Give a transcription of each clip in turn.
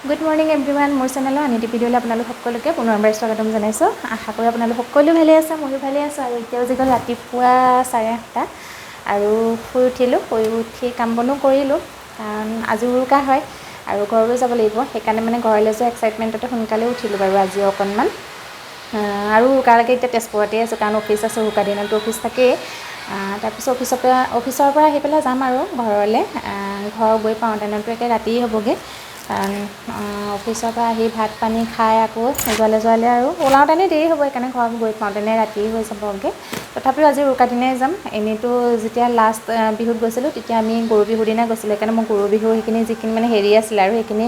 Good morning everyone, মোৰ চেনেলৰ আনিটি ভিডিঅ'লৈ আপোনালোক সকলোকে পুনৰবাৰ স্বাগতম জনাইছোঁ। আশা কৰোঁ আপোনালোক সকলো ভালে আছে, ময়ো ভালে আছোঁ। আৰু এতিয়াও যিখন ৰাতিপুৱা 8:30 আৰু শুই উঠি কাম বনো কৰিলোঁ, কাৰণ আজি উৰুকা হয় আৰু ঘৰলৈ যাব লাগিব। সেইকাৰণে মানে ঘৰলৈ যোৱা এক্সাইটমেণ্টতে সোনকালে উঠিলোঁ বাৰু আজি অকণমান। আৰু উৰুকালৈকে এতিয়া তেজপুৰতে আছোঁ, কাৰণ অফিচ আছে, উৰুকা দিনতো অফিচ থাকেই। তাৰপিছত অফিচৰ পৰা আহি পেলাই যাম আৰু ঘৰলৈ। ঘৰ গৈ পাওঁতেনেতো একে ৰাতি হ'বগৈ, কাৰণ অফিচৰ পৰা আহি ভাত পানী খাই আকৌ যোৱালে আৰু ওলাওঁতেনে দেৰি হ'ব। সেইকাৰণে ঘৰত গৈ পাওঁতেনে ৰাতি হৈ যাবগৈ। তথাপিও আজি উৰুকা দিনাই যাম। এনেইতো যেতিয়া লাষ্ট বিহুত গৈছিলোঁ, তেতিয়া আমি গৰু বিহুৰ দিনা গৈছিলোঁ। সেইকাৰণে মই গৰু বিহুৰ সেইখিনি যিখিনি মানে হেৰি আছিলে আৰু সেইখিনি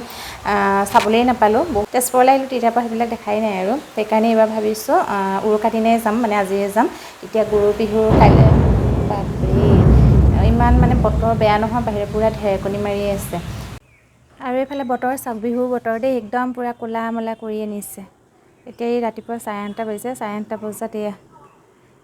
চাবলৈই নাপালোঁ। তেজপুৰলৈ আহিলোঁ, তেতিয়াৰ পৰা সেইবিলাক দেখাই নাই আৰু। সেইকাৰণে এইবাৰ ভাবিছোঁ উৰুকা দিনাই যাম, মানে আজিয়ে যাম। তেতিয়া গৰু বিহুৰ কাইলৈ ইমান মানে বতৰ বেয়া নহয়, বাহিৰে পূৰা ঢেৰেকনি মাৰি আছে। আৰু এইফালে বতৰ চাওক, বিহুৰ বতৰ দেই, একদম পূৰা ক'লা মলা কৰি আনিছে। এতিয়া এই ৰাতিপুৱা 8:30 বাজিছে, 8:30 বজাত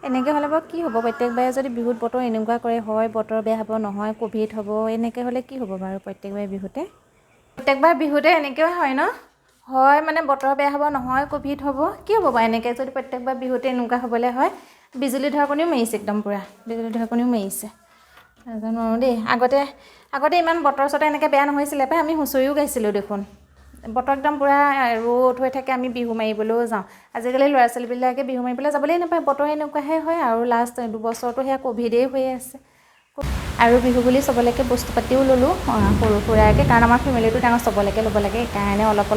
এনেকৈ হ'লে বাৰু কি হ'ব? প্ৰত্যেকবাৰে যদি বিহুত বতৰ এনেকুৱা কৰে, হয় বতৰ বেয়া হ'ব, নহয় ক'ভিড হ'ব, এনেকৈ হ'লে কি হ'ব বাৰু? প্ৰত্যেকবাৰ বিহুতে এনেকৈ হয় ন? হয় মানে বতৰ বেয়া হ'ব, নহয় ক'ভিড হ'ব, কি হ'ব বাৰু এনেকৈ যদি প্ৰত্যেকবাৰ বিহুতে এনেকুৱা হ'বলৈ হয়? বিজুলী ঢেৰেকনিও মাৰিছে, একদম পূৰা বিজুলী ঢেৰেকনিও মাৰিছে। নাজানো আৰু দেই। আগতে ইমান বতৰ চতৰ এনেকৈ বেয়া নহৈছিলে পাই, আমি হুঁচৰিও গাইছিলোঁ দেখোন। বতৰ একদম পূৰা ৰ'দ হৈ থাকে, আমি বিহু মাৰিবলৈও যাওঁ। আজিকালি ল'ৰা ছোৱালীবিলাকে বিহু মাৰিবলৈ যাবলৈই নাপায়, বতৰ এনেকুৱাহে হয়। আৰু লাষ্ট 2 বছৰটো সেয়া ক'ভিডেই হৈ আছে। আৰু বিহু বুলি চবলৈকে বস্তু পাতিও ল'লোঁ সৰু সুৰাকৈ, কাৰণ আমাৰ ফেমিলিটো ডাঙৰ, চবলৈকে ল'ব লাগে। সেইকাৰণে অলপ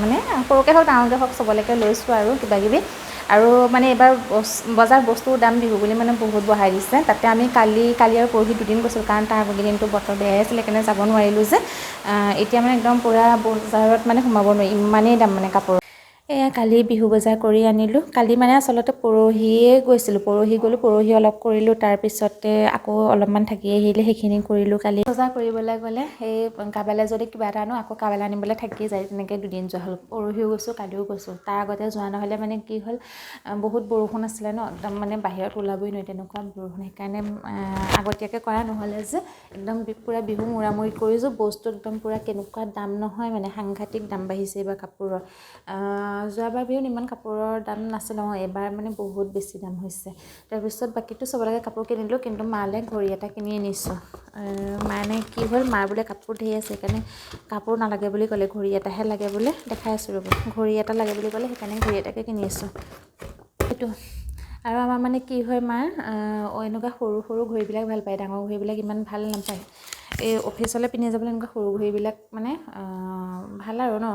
মানে সৰুকৈ হওক ডাঙৰকৈ হওক চবলৈকে লৈছোঁ আৰু কিবাকিবি। আৰু মানে এইবাৰ বজাৰ বস্তুৰ দাম বিহু বুলি মানে বহুত বঢ়াই দিছে। তাতে আমি কালি আৰু পৰহি 2 দিন গৈছোঁ, কাৰণ তাৰ আগৰ দিনটো বতৰ বেয়াই আছিলে, সেইকাৰণে যাব নোৱাৰিলোঁ যে। এতিয়া মানে একদম পূৰা বজাৰত মানে সোমাব নোৱাৰি, ইমানেই দাম মানে কাপোৰ। এয়া কালি বিহু বজাৰ কৰি আনিলোঁ। কালি মানে আচলতে পৰহিয়ে গৈছিলোঁ, পৰহি অলপ কৰিলোঁ, তাৰপিছতে আকৌ অলপমান থাকি আহিলে, সেইখিনি কৰিলোঁ। কালি বজাৰ কৰিবলৈ গ'লে সেই কাবালৈ যদি কিবা এটা আনো, আকৌ কাবালৈ আনিবলৈ থাকি যায়, তেনেকৈ 2 দিন যোৱা হ'ল। পৰহিও গৈছোঁ, কালিও গৈছোঁ। তাৰ আগতে যোৱা নহ'লে মানে কি হ'ল, বহুত বৰষুণ আছিলে ন, একদম মানে বাহিৰত ওলাবই নোৱাৰি, তেনেকুৱা বৰষুণ। সেইকাৰণে আগতীয়াকৈ কৰা নহ'লে যে, একদম পূৰা বিহু মূৰামূৰি কৰিছোঁ। বস্তু একদম পূৰা কেনেকুৱা দাম নহয়, মানে সাংঘাতিক দাম বাঢ়িছে এইবাৰ কাপোৰৰ। যোৱাবাৰ বিহুত ইমান কাপোৰৰ দাম নাছিলে নহয়, এইবাৰ মানে বহুত বেছি দাম হৈছে। তাৰপিছত বাকীটো চবলৈকে কাপোৰ কিনিলোঁ, কিন্তু মালৈ ঘড়ী এটা কিনি আনিছোঁ। মানে কি হ'ল, মাৰ বোলে কাপোৰ ধেৰ আছে, সেইকাৰণে কাপোৰ নালাগে বুলি ক'লে, ঘড়ী এটাহে লাগে বোলে। দেখাই আছোঁ ৰ'ব, ঘড়ী এটা লাগে বুলি ক'লে, সেইকাৰণে ঘড়ী এটাকে কিনি আছোঁ। সেইটো আৰু আমাৰ মানে কি হয়, মাৰ এনেকুৱা সৰু সৰু ঘড়ীবিলাক ভাল পায়, ডাঙৰ ঘড়ীবিলাক ইমান ভাল নাপায়। এই অফিচলৈ পিন্ধি যাবলৈ এনেকুৱা সৰু ঘড়ীবিলাক মানে ভাল আৰু ন।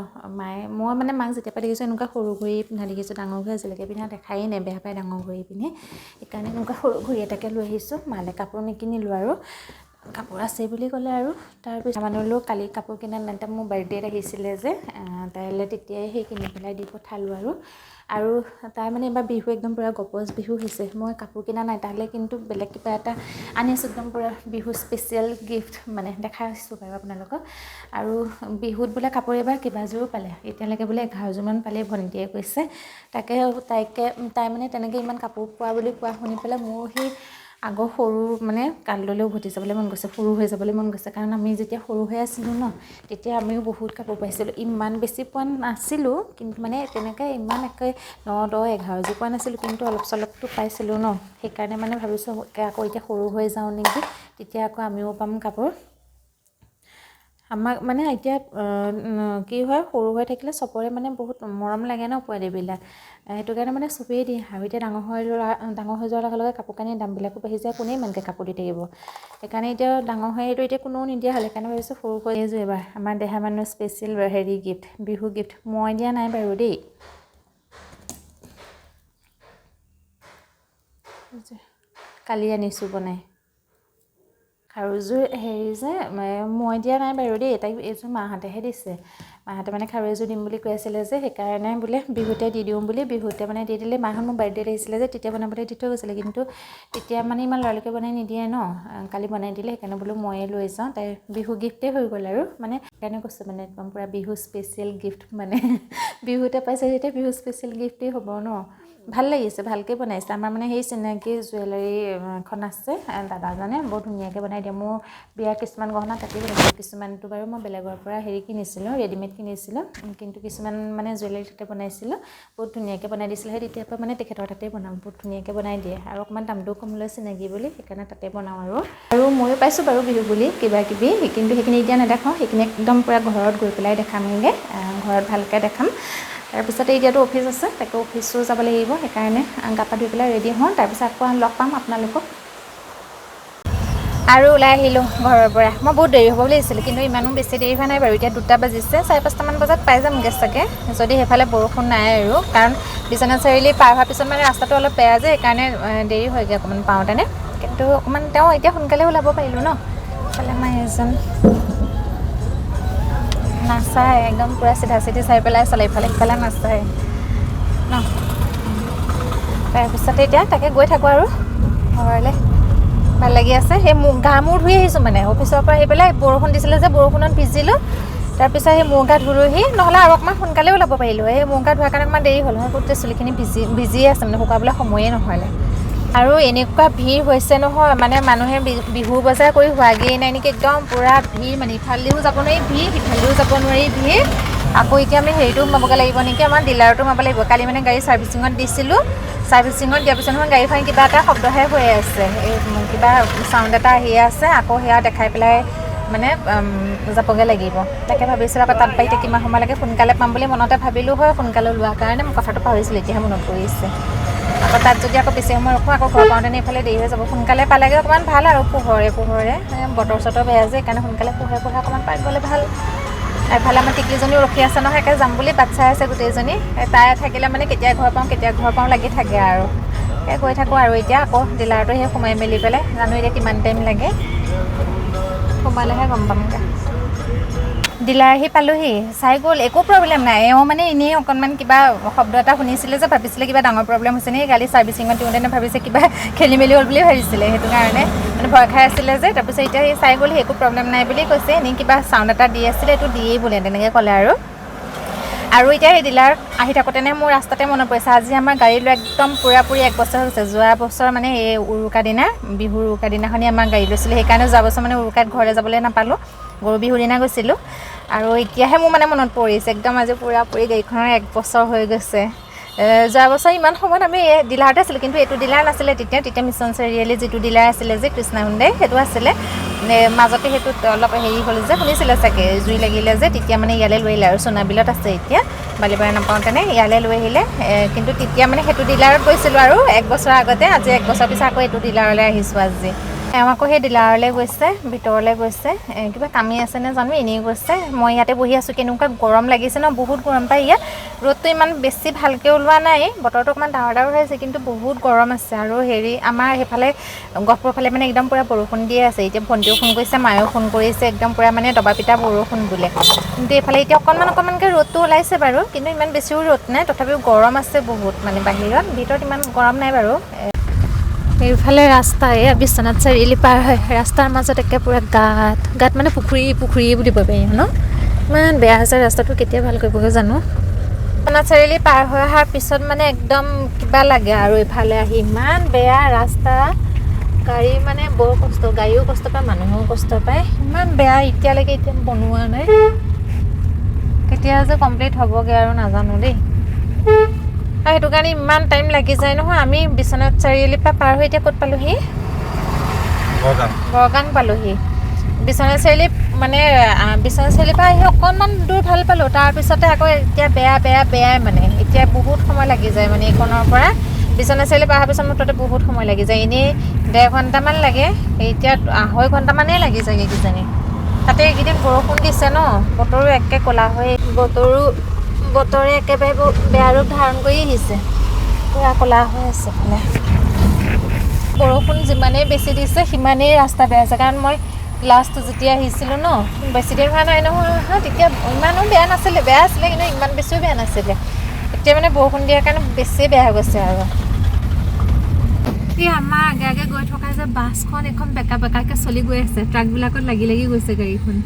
মই মানে মাক যেতিয়াৰ পৰা দেখিছোঁ এনেকুৱা সৰু ঘড়ী পিন্ধা দেখিছোঁ, ডাঙৰ ঘড়ী আজিলৈকে পিন্ধা দেখাই নাই, বেয়া পায় ডাঙৰ ঘড়ী পিন্ধি। সেইকাৰণে এনেকুৱা সৰু ঘড়ী এটাকে লৈ আহিছোঁ। মালৈ কাপোৰ নিকিনিলোঁ আৰু, কাপোৰ আছে বুলি ক'লে আৰু। তাৰপিছত মানুহলৈও কালি কাপোৰ কিনা নাই, তাই মোৰ বাৰ্থডেত আহিছিলে যে, তাইলৈ তেতিয়াই সেই কিনি পেলাই দি পঠালোঁ আৰু তাই মানে এইবাৰ বিহু একদম পূৰা গপচ বিহু হৈছে। মই কাপোৰ কিনা নাই, তাইলৈ কিন্তু বেলেগ কিবা এটা আনিছোঁ, একদম পূৰা বিহু স্পেচিয়েল গিফ্ট, মানে দেখাই আছোঁ বাৰু আপোনালোকক। আৰু বিহুত বোলে কাপোৰ এবাৰ কেইবাযোৰো পালে, এতিয়ালৈকে বোলে 11যোৰমান পালেই, ভণ্টিয়ে কৈছে। তাই মানে তেনেকৈ ইমান কাপোৰ পোৱা বুলি কোৱা শুনি পেলাই মোৰ সেই আগৰ সৰু মানে কাললৈ উভতি যাবলৈ মন গৈছে, সৰু হৈ যাবলৈ মন গৈছে। কাৰণ আমি যেতিয়া সৰু হৈ আছিলোঁ ন, তেতিয়া আমিও বহুত কাপোৰ পাইছিলোঁ। ইমান বেছি পোৱা নাছিলোঁ, কিন্তু মানে তেনেকৈ ইমান 9, 10, 11যোৰ পোৱা নাছিলোঁ, কিন্তু অলপ চলপটো পাইছিলোঁ ন। সেইকাৰণে মানে ভাবিছোঁ আকৌ এতিয়া সৰু হৈ যাওঁ নেকি, তেতিয়া আকৌ আমিও পাম কাপোৰ। আমাক মানে এতিয়া কি হয়, সৰু হৈ থাকিলে চবৰে মানে বহুত মৰম লাগে ন পোৱালিবিলাক, সেইটো কাৰণে মানে চবেই দিয়ে। আৰু এতিয়া ডাঙৰ হৈ যোৱাৰ লগে লগে কাপোৰ কানিৰ দামবিলাকো বাঢ়ি যায়, কোনে ইমানকৈ কাপোৰ দি থাকিব। সেইকাৰণে এতিয়া ডাঙৰ হৈ এতিয়া কোনেও নিদিয়া হ'ল, সেইকাৰণে ভাবিছোঁ সৰু হৈ এইযোৰ এবাৰ আমাৰ দেহা মানুহৰ স্পেচিয়েল হেৰি গিফ্ট, বিহু গিফ্ট। মই দিয়া নাই বাৰু দেই, কালি আনিছোঁ বনাই। খাৰুযোৰ হেৰি যে মই দিয়া নাই বাৰু দেই, তাইক এইযোৰ মাহঁতেহে দিছে। মাহঁতে মানে খাৰু এযোৰ দিম বুলি কৈ আছিলে যে, সেইকাৰণে বোলে বিহুতে দি দিওঁ বুলি, বিহুতে মানে দি দিলে। মাহঁত মোৰ বাৰ্থডেত আহিছিলে যে, তেতিয়া বনাবলৈ দি থৈ গৈছিলে, কিন্তু তেতিয়া মানে ইমান লৰালৰিকৈ বনাই নিদিয়ে ন। কালি বনাই দিলে, সেইকাৰণে বোলো ময়ে লৈ যাওঁ, তাইৰ বিহু গিফ্টেই হৈ গ'ল আৰু। মানে সেইকাৰণে কৈছোঁ মানে একদম পূৰা বিহু স্পেচিয়েল গিফ্ট, মানে বিহুতে পাইছে যেতিয়া বিহু স্পেচিয়েল গিফ্টেই হ'ব ন। ভাল লাগিছে, ভালকৈ বনাইছে। আমাৰ মানে সেই চিনাকি জুৱেলাৰী এখন আছে, দাদাজনে বৰ ধুনীয়াকৈ বনাই দিয়ে। মোৰ বিয়াৰ কিছুমান গহনা তাতেই বনাইছিলোঁ, কিছুমানটো বাৰু মই বেলেগৰ পৰা কিনিছিলোঁ, ৰেডিমেড কিনিছিলোঁ, কিন্তু কিছুমান মানে জুৱেলাৰী তাতে বনাইছিলোঁ, বহুত ধুনীয়াকৈ বনাই দিছিলে। সেই তেতিয়াৰ পৰা মানে তেখেতৰ তাতেই বনাওঁ, বহুত ধুনীয়াকৈ বনাই দিয়ে আৰু অকণমান দামটোও কম লয় চিনাকি বুলি, সেইকাৰণে তাতে বনাওঁ। আৰু ময়ো পাইছোঁ বাৰু বিহু বুলি কিবাকিবি, কিন্তু সেইখিনি এতিয়া নেদেখাওঁ, সেইখিনি একদম পূৰা ঘৰত গৈ পেলাই দেখামগৈ, ঘৰত ভালকৈ দেখাম। তাৰপিছতে এতিয়াতো অফিচ আছে, তাকে অফিচো যাব লাগিব, সেইকাৰণে গা পা ধুই পেলাই ৰেডি হওঁ, তাৰপিছত আকৌ লগ পাম আপোনালোকক। আৰু ওলাই আহিলোঁ ঘৰৰ পৰা। মই বহুত দেৰি হ'ব বুলি ভাবিছিলোঁ, কিন্তু ইমানো বেছি দেৰি হোৱা নাই বাৰু। এতিয়া 2টা বাজিছে, 4-5টামান বজাত পাই যামগৈ চাগে, যদি সেইফালে বৰষুণ নাই আৰু, কাৰণ বিশ্বনাথ চাৰিআলি পাৰ হোৱাৰ পিছত মানে ৰাস্তাটো অলপ বেয়া যে, সেইকাৰণে দেৰি হয়গৈ অকণমান পাওঁতেনে, কিন্তু অকণমান তেওঁ এতিয়া সোনকালে ওলাব পাৰিলোঁ ন। এইফালে আমাৰ এজন নাচায়, একদম পূৰা চিধা চিধি চাই পেলাই চলে, ইফালে সিফালে নাচায় ন। তাৰপিছতে এতিয়া তাকে গৈ থাকোঁ আৰু ঘৰলৈ, ভাল লাগি আছে। সেই গা মূৰ ধুই আহিছোঁ, মানে অফিচৰ পৰা আহি পেলাই বৰষুণ দিছিলে যে, বৰষুণত ভিজিলোঁ। তাৰপিছত সেই মূৰ গা ধুলোহি, নহ'লে আৰু অকণমান সোনকালে ওলাব পাৰিলোঁ। সেই মূৰ গা ধোৱাৰ কাৰণে অকণমান দেৰি হ'ল, গোটেই চুলিখিনি ভিজিয়ে আছে, মানে শুকাবলৈ সময়ে নহ'লে। আৰু এনেকুৱা ভিৰ হৈছে নহয়, মানে মানুহে বিহু বজাৰ কৰি হোৱাগেই নাই নেকি, একদম পূৰা ভিৰ, মানে ইফালেও যাব নোৱাৰি ভিৰ, সিফালেও যাব নোৱাৰি ভিৰ। আকৌ এতিয়া আমি হেৰিটো সোমাবগৈ লাগিব নেকি, আমাৰ ডিলাৰটো সোমাব লাগিব। কালি মানে গাড়ী ছাৰ্ভিচিঙত দিছিলোঁ, ছাৰ্ভিচিঙত দিয়াৰ পিছত নহয় গাড়ীখন কিবা এটা শব্দহে হৈ আছে, এই কিবা চাউণ্ড এটা আহিয়ে আছে। আকৌ সেয়া দেখাই পেলাই মানে যাবগৈ লাগিব। তাকে ভাবিছিলোঁ আকৌ তাত পাই এতিয়া কিমান সময় লাগে, সোনকালে পাম বুলি মনতে ভাবিলোঁ হয়, সোনকালে ওলোৱাৰ কাৰণে মই কথাটো পাহৰিছিলোঁ, এতিয়াহে মনত পৰিছে। আকৌ তাত যদি আকৌ বেছি সময় ৰখোঁ, আকৌ ঘৰ পাওঁতেনে এইফালে দেৰি হৈ যাব। সোনকালে পালেগৈ অকণমান ভাল আৰু, পোহৰে বতৰ চতৰ বেয়া যে, সেইকাৰণে সোনকালে পোহৰে অকণমান পাই গ'লে ভাল। এফালে আমাৰ টিকলিজনীও ৰখি আছে নহয়, একে যাম বুলি বাট চাই আছে গোটেইজনী। তাই থাকিলে মানে কেতিয়া ঘৰ পাওঁ লাগি থাকে আৰু। গৈ থাকোঁ আৰু এতিয়া আকৌ ডিলাৰটো সেই সোমাই মেলি পেলাই, জানো এতিয়া কিমান টাইম লাগে, সোমালেহে গম পামগৈ। ডিলাৰ আহি পালোহি, চাই গ'ল, একো প্ৰব্লেম নাই। এওঁ মানে এনেই অকণমান কিবা শব্দ এটা শুনিছিলে যে, ভাবিছিলে কিবা ডাঙৰ প্ৰব্লেম হৈছে নেকি, কালি ছাৰ্ভিচিঙত দিওঁতে ভাবিছে কিবা খেলি মেলি হ'ল বুলি ভাবিছিলে, সেইটো কাৰণে মানে ভয় খাই আছিলে যে। তাৰপিছত এতিয়া সেই চাই গ'লহি, একো প্ৰব্লেম নাই বুলি কৈছে, এনেই কিবা চাউণ্ড এটা দি আছিলে, এইটো দিয়েই বোলে, তেনেকৈ ক'লে আৰু এতিয়া সেই ডিলাৰ আহি থাকোঁতেনে মোৰ ৰাস্তাতে মনত পৰিছে, আজি আমাৰ গাড়ী লৈ একদম পূৰাপূৰি 1 বছৰ হৈছে। যোৱা বছৰ মানে এই উৰুকা দিনা, বিহুৰ উৰুকা দিনাখনি আমাৰ গাড়ী লৈছিলোঁ, সেইকাৰণে যোৱা বছৰ মানে উৰুকাত ঘৰলৈ যাবলৈ নাপালোঁ, গৰু বিহুৰ দিনা গৈছিলোঁ। আৰু এতিয়াহে মোৰ মানে মনত পৰিছে, একদম আজি পূৰাপূৰি গাড়ীখনৰ 1 বছৰ হৈ গৈছে। যোৱা বছৰ ইমান সময়ত আমি এই ডিলাৰতে আছিলোঁ, কিন্তু এইটো ডিলাৰ নাছিলে তেতিয়া মিছন চাৰিআলি যিটো ডিলাৰ আছিলে যে, কৃষ্ণা হুণ্ডাই, সেইটো আছিলে। মাজতে সেইটোত অলপ হেৰি হ'ল যে, শুনিছিলে চাগে, জুই লাগিলে যে, তেতিয়া মানে ইয়ালৈ লৈ আহিলে আৰু সোণাবিলত আছে এতিয়া, বালিপাৰা নাপাওঁতেনে ইয়ালৈ লৈ আহিলে। কিন্তু তেতিয়া মানে সেইটো ডিলাৰত গৈছিলোঁ আৰু 1 বছৰ আগতে, আজি 1 বছৰ পিছত আকৌ এইটো ডিলাৰলৈ আহিছোঁ আজি। তেওঁ আকৌ সেই ডিলাৰলৈ গৈছে, ভিতৰলৈ গৈছে, কিবা কামেই আছে নে জানো, এনেই গৈছে। মই ইয়াতে বহি আছোঁ, কেনেকুৱা গৰম লাগিছে ন, বহুত গৰম পায় ইয়াত। ৰ'দটো ইমান বেছি ভালকৈ ওলোৱা নাই, বতৰটো অকণমান ডাৱৰ হৈ আছে, কিন্তু বহুত গৰম আছে। আৰু আমাৰ সেইফালে গহপুৰ ফালে মানে একদম পূৰা বৰষুণ দিয়ে আছে। এতিয়া ভণ্টিও ফোন কৰিছে, মায়েও ফোন কৰিছে, একদম পূৰা মানে দবা পিটা বৰষুণ বোলে। কিন্তু এইফালে এতিয়া অকণমানকৈ ৰ'দটো ওলাইছে বাৰু, কিন্তু ইমান বেছিও ৰ'দ নাই, তথাপিও গৰম আছে বহুত, মানে ভিতৰত ইমান গৰম নাই বাৰু। এইফালে ৰাস্তা, এয়া বিশ্বনাথ চাৰিআলি পাৰ হয়, ৰাস্তাৰ মাজত একে পূৰা গাঁত মানে পুখুৰী বুলি ক'ব পাৰি ন। ইমান বেয়া হৈছে ৰাস্তাটো, কেতিয়া ভাল কৰিবগৈ জানো। বিশ্বনাথ চাৰিআলি পাৰ হৈ অহাৰ পিছত মানে একদম কিবা লাগে আৰু, এইফালে আহি ইমান বেয়া ৰাস্তা, গাড়ী মানে বৰ কষ্ট, গাড়ীও কষ্ট পায়, মানুহেও কষ্ট পায়, ইমান বেয়া। এতিয়া বনোৱা নাই, কেতিয়া যে কমপ্লিট হ'বগৈ আৰু নাজানো দেই। আৰু সেইটো কাৰণে ইমান টাইম লাগি যায় নহয়। আমি বিশ্বনাথ চাৰিআলিৰ পৰা পাৰ হৈ এতিয়া ক'ত পালোহি, বৰগাং পালোহি। বিশ্বনাথ চাৰিআলিৰ পৰা আহি অকণমান দূৰ ভাল পালোঁ, তাৰপিছতে আকৌ এতিয়া বেয়াই মানে, এতিয়া বহুত সময় লাগি যায় মানে এইখনৰ পৰা বিশ্বনাথ চাৰিআলি পাৰ হোৱাৰ পিছত মোৰ তাতে বহুত সময় লাগি যায়, এনেই 1.5 ঘণ্টামান লাগে, এতিয়া 2.5 ঘণ্টামানেই লাগি যায়গৈ কিজানি। তাতে এইকেইদিন বৰষুণ দিছে ন, বতৰো একে ক'লা হৈ, বতৰে একেবাৰে বেয়া ৰূপ ধাৰণ কৰি আহিছে, পূৰা ক'লা হৈ আছে। মানে বৰষুণ যিমানেই বেছি দিছে সিমানেই ৰাস্তা বেয়া হৈছে, কাৰণ মই লাষ্ট যেতিয়া আহিছিলোঁ ন, বেছি দিন হোৱা নাই নহয়, তেতিয়া ইমানো বেয়া নাছিলে, বেয়া আছিলে কিন্তু ইমান বেছিও বেয়া নাছিলে। এতিয়া মানে বৰষুণ দিয়াৰ কাৰণে বেছি বেয়া হৈ গৈছে আৰু। আমাৰ আগে গৈ থকা যে বাছখন, এখন বেকাকৈ চলি গৈ আছে, ট্ৰাকবিলাকত লাগি গৈছে গাড়ীখন।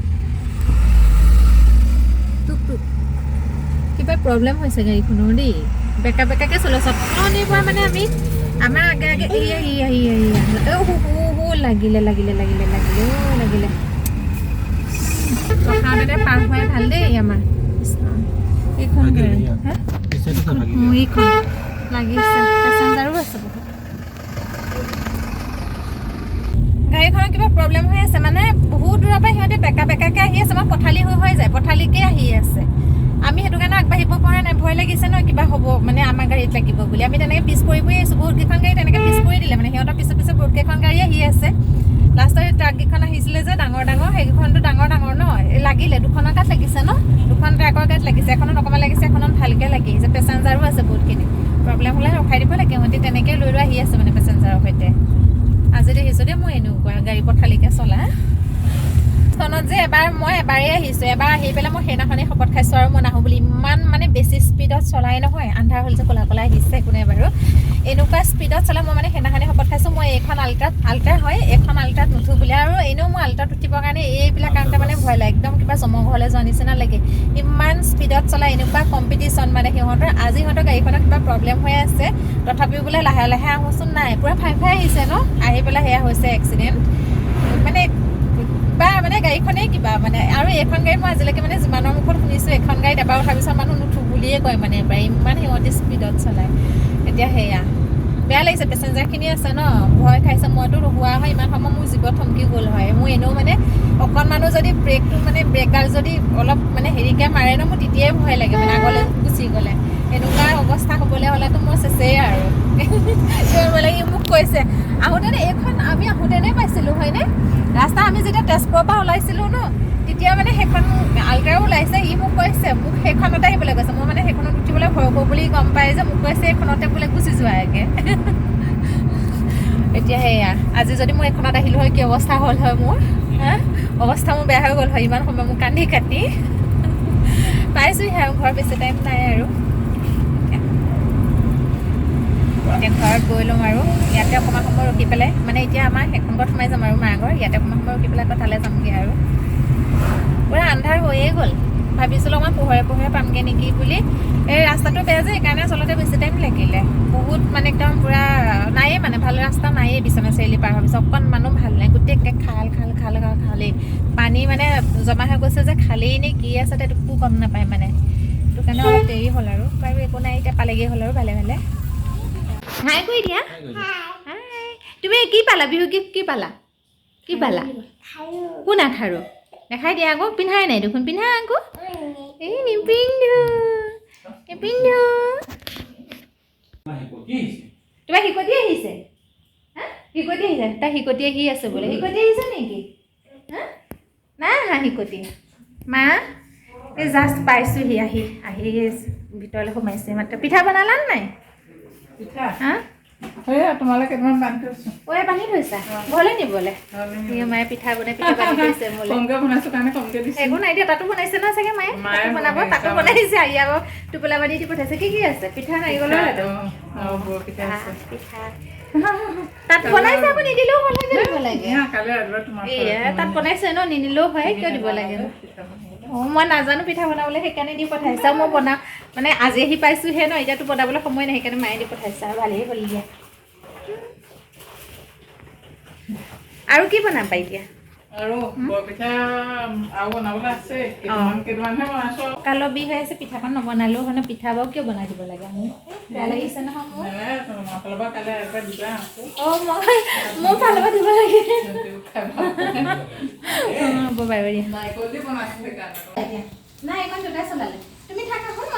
কিবা প্ৰব্লেম হৈছে গাড়ীখনৰ দেই। বেকা বেকাকৈ চলো চটনিৰ পৰা মানে আমি আমাৰ আগে আগে লাগিলে পথাৰতে পাৰ হোৱাই ভাল দেই আমাৰ এইখন এইখন লাগিছে পেচেঞ্জাৰো আছে বহুত গাড়ীখনৰ কিবা প্ৰব্লেম হৈ আছে মানে বহুত দূৰৰ পৰা সিহঁতে বেকা বেকাকৈ আহি আছে আমাৰ পথালি হৈ যায় পথালিকে আহি আছে আমি সেইটো কাৰণে আগবাঢ়িব পৰা নাই ভয় লাগিছে ন কিবা হ'ব মানে আমাৰ গাড়ীত লাগিব বুলি আমি তেনেকৈ পিছ পৰি আহিছোঁ বহুতকেইখন গাড়ী তেনেকৈ পিছ পৰি দিলে মানে সিহঁতৰ পিছে পিছে বহুতকেইখন গাড়ী আহি আছে লাষ্টত ট্ৰাককেইখন আহিছিলে যে ডাঙৰ সেইকেইখনটো ডাঙৰ ন লাগিলে দুখনৰ গাত লাগিছে ন দুখন ট্ৰাকৰ গাত লাগিছে এখনত অকণমান লাগিছে এখনত ভালকৈ লাগি আহিছে পেচেঞ্জাৰো আছে বহুতখিনি প্ৰব্লেম হ'লে ৰখাই দিব লাগে সিহঁতি তেনেকৈ লৈ আহি আছে মানে পেচেঞ্জাৰৰ সৈতে আজি দেখিছোঁ দেই মই এনেকুৱা গাড়ী পথালিকৈ চলা খনত যে মই এবাৰেই আহিছোঁ এবাৰ আহি পেলাই মই সেইদিনাখনেই শপত খাইছোঁ আৰু মই নাহোঁ বুলি ইমান মানে বেছি স্পীডত চলাই নহয় আন্ধাৰ হ'ল যে ক'লা ক'লা আহিছে একো নাই বাৰু এনেকুৱা স্পীডত চলাই মই মানে সেইদিনাখনেই শপত খাইছোঁ মই এইখন আল্ট্ৰা হয় এইখন আল্ট্ৰাত নুঠোঁ বুলি আৰু এনেও মই আল্ট্ৰাত উঠিবৰ কাৰণে এইবিলাক কাৰণতে মানে ভয় লাগে একদম কিবা জমঘৰলৈ যোৱা নিচিনা লাগে ইমান স্পীডত চলাই এনেকুৱা কম্পিটিশ্যন মানে সিহঁতৰ আজি সিহঁতৰ গাড়ীখনত কিবা প্ৰব্লেম হৈ আছে তথাপিও বোলে লাহে লাহে আহোঁচোন নাই পূৰা ফাই আহিছে ন আহি পেলাই সেয়া হৈছে এক্সিডেণ্ট মানে বা মানে গাড়ীখনেই কিবা মানে আৰু এইখন গাড়ী মই আজিলৈকে মানে যিমানৰ মুখত শুনিছোঁ এখন গাড়ীত এবাৰ উঠাৰ পিছত মানুহ নুঠো বুলিয়ে কয় মানে এবাৰ ইমান সিহঁতি স্পীডত চলায় এতিয়া সেয়া বেয়া লাগিছে পেচেঞ্জাৰখিনি আছে ন ভয় খাইছে মইতো হোৱা হয় ইমান সময় মোৰ জীৱ থমকি গ'ল হয় মোৰ এনেও মানে অকণমানো যদি ব্ৰেকটো মানে ব্ৰেকডাল যদি অলপ মানে হেৰিকৈ মাৰে ন মোৰ তেতিয়াই ভয় লাগে মানে আগলৈ গুচি গ'লে এনেকুৱা অৱস্থা হ'বলৈ হ'লেতো মই চেচেই আৰু বোলে ই মোক কৈছে আহোঁতেনে এইখন আমি আহোঁতেনে পাইছিলোঁ হয়নে ৰাস্তা আমি যেতিয়া তেজপুৰৰ পৰা ওলাইছিলোঁ ন তেতিয়া মানে সেইখন আল্ট্ৰাও ওলাইছে ই মোক কৈছে মোক সেইখনতে আহিবলৈ কৈছে মই মানে সেইখনত উঠিবলৈ ভয় কৰোঁ বুলি গম পাই যে মোক কৈছে এইখনতে বোলে গুচি যোৱাকৈ এতিয়া সেয়া আজি যদি মই এইখনত আহিলোঁ হয় কি অৱস্থা হ'ল হয় মোৰ অৱস্থা মোৰ বেয়া হৈ গ'ল হয় ইমান সময় মোক কান্দি কাটি পাইছোঁহে আৰু ঘৰ বেছি টাইম নাই আৰু এতিয়া ঘৰত গৈ ল'ম আৰু ইয়াতে অকণমান সময় ৰখি পেলাই মানে এতিয়া আমাৰ সেইখন ঘৰত সোমাই যাম আৰু মাৰ ঘৰ ইয়াতে অকণমান সময় ৰখি পেলাই আকৌ তালৈ যামগৈ আৰু পূৰা আন্ধাৰ হৈয়ে গ'ল ভাবিছিলোঁ অকণমান পোহৰে পামগৈ নেকি বুলি এই ৰাস্তাটো বেয়া যে সেইকাৰণে আচলতে বেছি টাইম লাগিলে বহুত মানে একদম পূৰা নায়েই মানে ভাল ৰাস্তা নায়েই বিশ্বনাথ চাৰিআলি পাৰ হোৱাৰ পিছত অকণমানো ভাল নাই গোটেই খালেই পানী মানে জমা হৈ গৈছে যে খালেই নে কি আছে তাত একো গম নাপায় মানে সেইটো কাৰণে অলপ দেৰি হ'ল আৰু বাৰু একো নাই এতিয়া পালেগৈ হ'ল আৰু ভালে হাই কৰি দিয়া হাই তুমি কি পালা বিহু গিফ্ট কি পালা কোন আখাৰু দেখাই দিয়া আকৌ পিন্ধাই নাই দেখোন পিন্ধা আকৌ এই নিপিন্ধো তোমাৰ শিকটি আহিছে তাই শিকটি আহি আছে বোলে শিকটি আহিছে নেকি নাই হা শিকটি মা এই জাষ্ট পাইছোঁহি আহি ভিতৰলৈ সোমাইছে মাত্ৰ পিঠা বনালা নাই তোমালে কেইটামান বান্ধি থৈছো বান্ধি থৈছা ঘৰলৈ নিবলৈ মায়ে পিঠা বান্ধি থৈছে একো নাই দিয়া তাতো বনাইছে নহয় চাগে মায়ে বনাব তাতো বনাইছে আহি আকৌ টোপোলা বান্ধি দি পঠাইছে কি আছে পিঠা নাৰিকলৰ পিঠা তাত বনাইছে আকৌ নিদিলেও হ'ল দিব লাগে তাত বনাইছে ন নিনিলেও হয় কিয় দিব লাগে মই নাজানো পিঠা বনাবলৈ সেইকাৰণে দি পঠাইছে মই বনাওঁ মানে আজি আহি পাইছোঁহে ন এতিয়াতো বনাবলৈ সময় নাই সেইকাৰণে মায়ে দি পঠাইছে আৰু ভালেই হ'ল দিয়া আৰু কি বনাবা এতিয়া কালৰ বিষ হৈ আছে পিঠাখন নবনালেও মানে পিঠা বাৰু কিয় বনাই দিব লাগে আমি বেয়া লাগিছে নহয় মোৰ ফালৰ পৰা দিব লাগে হ'ব বাৰু দিয়া নাই এখন দুটাই চলালে তুমি থাকা হ'ল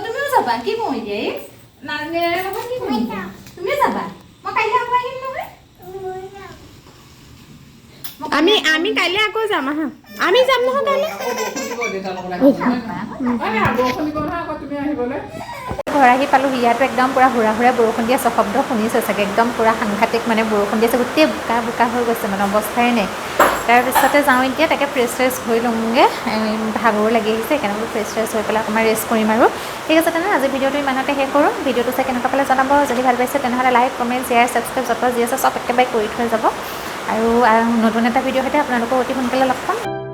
তুমিও যাবা কি কওঁ এতিয়া এই লগত কি কৰিম তুমিও যাবা মই কাইলৈ আকৌ আহিম নহয় আমি কাইলৈ আকৌ যাম আহা আমি যাম নহয় ঘৰ আহি পালোঁ ইয়াতো একদম পূৰা হুৰা বৰষুণ দি আছে শব্দ শুনিছে চাগে একদম পূৰা সাংঘাতিক মানে বৰষুণ দি আছে গোটেই বোকা হৈ গৈছে মানে অৱস্থাই নাই তাৰপিছতে যাওঁ এতিয়া তাকে ফ্ৰেছ হৈ লওঁগৈ ভাগৰো লাগি আহিছে সেইকাৰণে বোলো ফ্ৰেছ হৈ পেলাই অকণমান ৰেষ্ট কৰিম আৰু ঠিক আছে তেনেহ'লে আজি ভিডিঅ'টো ইমানতে শেষ কৰোঁ ভিডিঅ'টো চাই কেনেকুৱা পালে জনাব যদি ভাল পাইছে তেনেহ'লে লাইক কমেণ্ট শ্বেয়াৰ ছাবস্ক্ৰাইব যত যি আছে চব একেবাৰে কৰি থৈ যাব আৰু নতুন এটা ভিডিঅ'ৰ সৈতে আপোনালোকক অতি সোনকালে লগ পাম